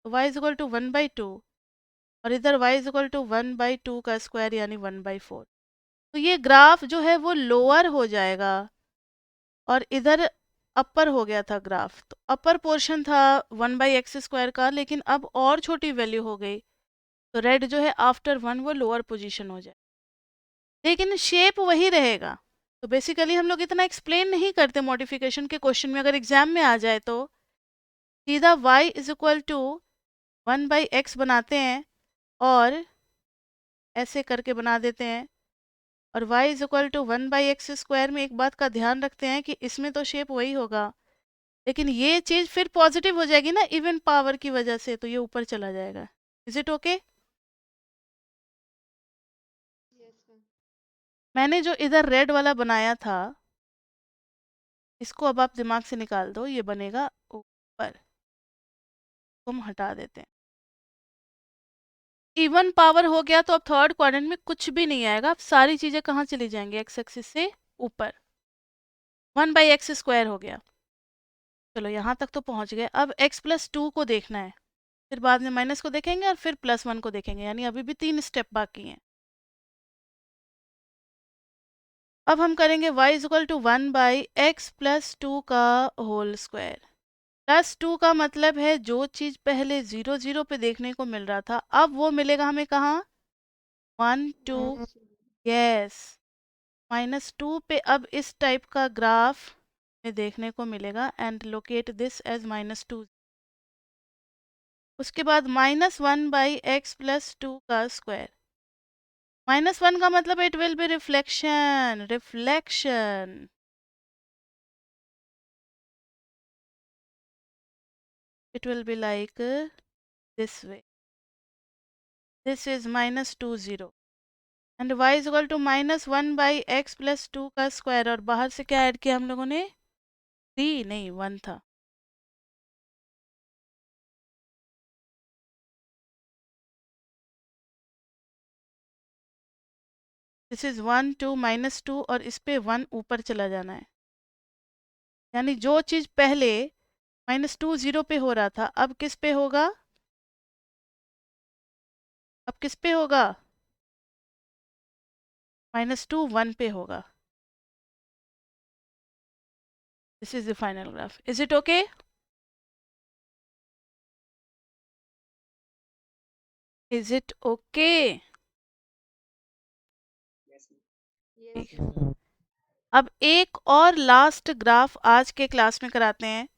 तो y इक्वल टू 1/2 और इधर y इक्वल टू 1/2 का स्क्वायर यानी 1/4. तो ये ग्राफ जो है वो लोअर हो जाएगा और इधर अपर हो गया था ग्राफ. तो अपर पोर्शन था 1/x स्क्वायर का लेकिन अब और छोटी वैल्यू हो गई. तो रेड जो है आफ्टर 1 वो लोअर पोजीशन हो जाए लेकिन शेप वही रहेगा. तो बेसिकली हम लोग इतना एक्सप्लेन नहीं करते मॉडिफिकेशन के क्वेश्चन में. अगर एग्जाम में आ जाए तो सीधा y is equal to 1/x बनाते हैं और ऐसे करके बना देते हैं. और y is equal to 1/x square में एक बात का ध्यान रखते हैं कि इसमें तो शेप वही होगा लेकिन ये चीज़ फिर पॉजिटिव हो जाएगी ना इवन पावर की वजह से. तो ये ऊपर चला जाएगा. Is it okay? मैंने जो इधर रेड वाला बनाया था इसको अब आप दिमाग से निकाल दो. ये बनेगा ऊपर. हम हटा देते हैं. इवन पावर हो गया तो अब थर्ड क्वाड्रेंट में कुछ भी नहीं आएगा. अब सारी चीजें कहाँ चली जाएंगी? एक्स एक्सिस से ऊपर. 1/x स्क्वायर हो गया. चलो यहाँ तक तो पहुँच गए. अब x+2 को देखना है. फिर बाद में माइनस को देखेंगे और फिर +1 को देखेंगे. यानी अभी भी 3 स्टेप बाकी हैं. अब हम करेंगे y इक्वल टू 1/x+2 का होल स्क्वायर. +2 का मतलब है जो चीज़ पहले 0 0 पे देखने को मिल रहा था अब वो मिलेगा हमें कहाँ? 1 2. यस. -2 पे अब इस टाइप का ग्राफ में देखने को मिलेगा. And locate this as -2. उसके बाद -1/x + 2 का स्क्वायर। -1 का मतलब it will B reflection, reflection. It will be like this way. This is -2 0 and y is equal to -1/x + 2 का स्क्वायर, और बाहर से क्या ऐड किया हम लोगों ने? 3 नहीं 1 था। दिस इज 1 2 -2 और इस पे 1 ऊपर चला जाना है। यानी जो चीज पहले -2 0 पे हो रहा था, अब किस पे होगा? अब किस पे होगा? -2 1 पे होगा। This is the final graph. Is it okay? Is it okay? Yes, Yes, yes, ma'am. अब एक और लास्ट ग्राफ आज के क्लास में कराते हैं।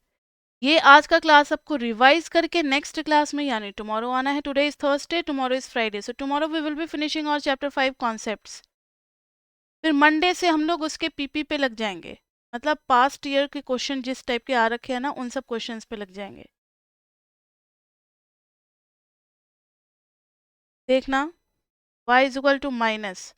ये आज का क्लास आपको रिवाइज करके नेक्स्ट क्लास में यानी टुमारो आना है। Today is Thursday, tomorrow is Friday, so tomorrow we will be finishing our chapter 5 concepts. फिर मंडे से हम लोग उसके पीपी पे लग जाएंगे, मतलब पास्ट ईयर के क्वेश्चन जिस टाइप के आ रखे हैं ना, उन सब क्वेश्चंस पे लग जाएंगे। देखना y is equal to minus.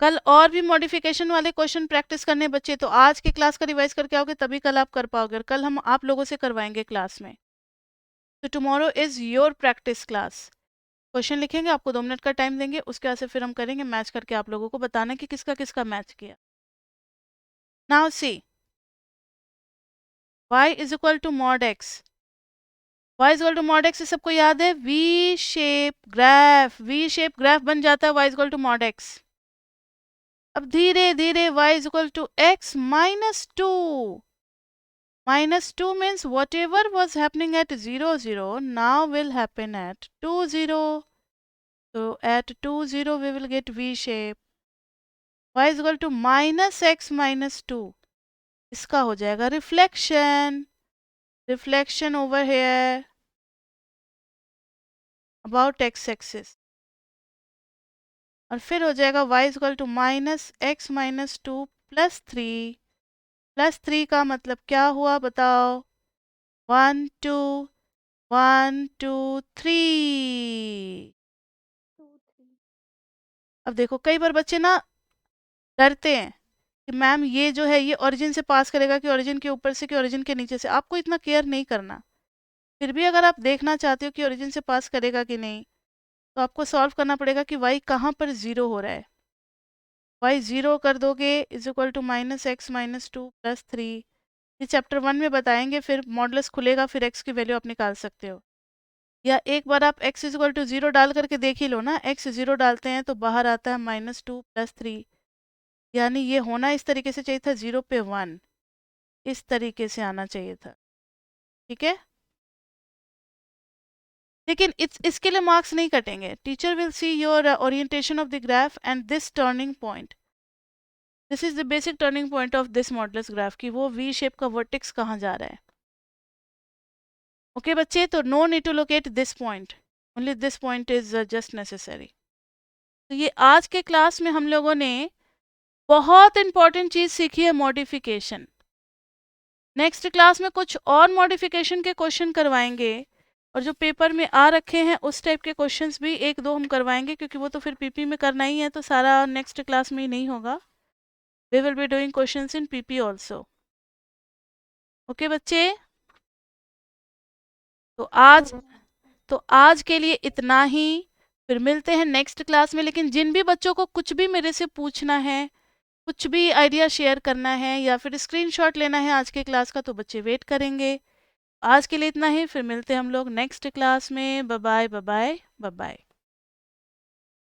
कल और भी मॉडिफिकेशन वाले क्वेश्चन प्रैक्टिस करने बच्चे, तो आज के क्लास का रिवाइज करके आओगे तभी कल आप कर पाओगे, और कल हम आप लोगों से करवाएंगे क्लास में। तो tomorrow is your practice class. Question लिखेंगे, आपको 2 मिनट का टाइम देंगे, उसके बाद से फिर हम करेंगे मैच करके आप लोगों को बताना कि किसका किसका मैच किया। Now see y is equal to mod x। y is equal to mod x, सबको याद है v shape graph, v shape graph बन जाता है y is equal to mod x। अब धीरे धीरे y is equal to x -2। -2 means whatever was happening at 0 0 now will happen at 2 0. So at 2 0 we will get v shape। y is equal to -x -2, इसका हो जाएगा reflection. Reflection over here about x axis, और फिर हो जाएगा y is equal to -x -2 +3। +3 का मतलब क्या हुआ बताओ? 1 2 1 2 3। 2 3। अब देखो कई बार बच्चे ना डरते हैं कि मैम ये जो है ये ओरिजिन से पास करेगा कि ओरिजिन के ऊपर से कि ओरिजिन के नीचे से। आपको इतना केयर नहीं करना। फिर भी अगर आप देखना चाहते हो कि ओरिजिन से पास करेगा कि नहीं, तो आपको सॉल्व करना पड़ेगा कि y कहाँ पर ज़ीरो हो रहा है। y ज़ीरो कर दोगे इज इक्वल टू -x -2 +3। ये चैप्टर 1 में बताएंगे, फिर मॉडुलस खुलेगा, फिर x की वैल्यू आप निकाल सकते हो। या एक बार आप x इज इक्वल टू 0 डाल करके देख ही लो ना। x 0 डालते हैं तो बाहर आता है -2 +3, यानी ये होना इस तरीके से चाहिए था, 0 पे 1 इस तरीके से आना चाहिए था। ठीक है, लेकिन इसके लिए मार्क्स नहीं कटेंगे। Teacher will see your orientation of the graph and this turning point. This is the basic turning point of this modulus graph की वो वी शेप का वर्टेक्स कहाँ जा रहा है। ओके बच्चे, तो no need to locate this point, only this point is just necessary. तो ये आज के क्लास में हम लोगों ने बहुत इंपॉर्टेंट चीज सीखी है, मॉडिफिकेशन। नेक्स्ट क्लास में कुछ और मॉडिफिकेशन के क्वेश्चन करवाएंगे, और जो पेपर में आ रखे हैं उस टाइप के क्वेश्चंस भी 1 2 हम करवाएंगे, क्योंकि वो तो फिर पीपी में करना ही है, तो सारा नेक्स्ट क्लास में ही नहीं होगा। We will be doing questions in PP also. Okay बच्चे, तो आज के लिए इतना ही। फिर मिलते हैं नेक्स्ट क्लास में। लेकिन जिन भी बच्चों को कुछ भी मेरे से पूछना है, कुछ भी आइडिया शेयर करना है या फिर स्क्रीनशॉट लेना है आज के क्लास का, तो बच्चे वेट करेंगे। आज के लिए इतना ही, फिर मिलते हैं हम लोग नेक्स्ट क्लास में। Bye bye bye bye bye.